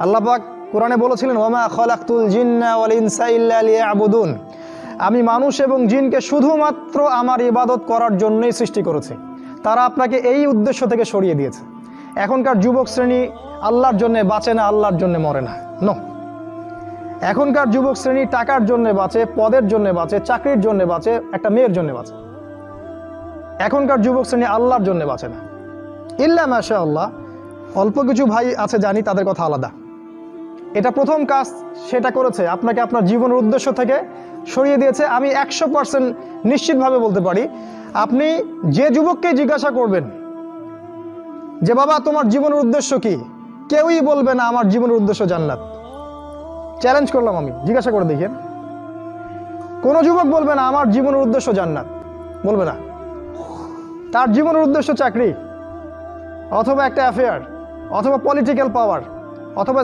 আল্লাহ পাক কোরআনে বলেছিলেন, ওয়ামা খালাকতুল জিন্না ওয়াল ইনসা ইল্লা লিয়াবুদুন, আমি মানুষ এবং জিনকে শুধুমাত্র আমার ইবাদত করার জন্যই সৃষ্টি করেছি। তারা আপনাকে এই উদ্দেশ্য থেকে সরিয়ে দিয়েছে। এখনকার যুবক শ্রেণী আল্লাহর জন্য বাঁচে না, আল্লাহর জন্য মরে না। নো, এখনকার যুবক শ্রেণী টাকার জন্য বাঁচে, পদের জন্য বাঁচে, চাকরির জন্য বাঁচে, একটা মেয়ের জন্য বাঁচে। এখনকার যুবক শ্রেণী আল্লাহর জন্য বাঁচে না। ইল্লা মাশাআল্লাহ, অল্প কিছু ভাই আছে জানি, তাদের কথা আলাদা। এটা প্রথম কাজ সেটা করেছে, আপনাকে আপনার জীবনের উদ্দেশ্য থেকে সরিয়ে দিয়েছে। আমি 100% নিশ্চিতভাবে বলতে পারি, আপনি যে যুবককে জিজ্ঞাসা করবেন যে বাবা তোমার জীবনের উদ্দেশ্য কি, কেউই বলবে না আমার জীবনের উদ্দেশ্য জান্নাত। চ্যালেঞ্জ করলাম আমি, জিজ্ঞাসা করে দেখেন, কোনো যুবক বলবে না আমার জীবনের উদ্দেশ্য জান্নাত, বলবে না। তার জীবনের উদ্দেশ্য চাকরি, অথবা একটা অ্যাফেয়ার, অথবা পলিটিক্যাল পাওয়ার, অথবা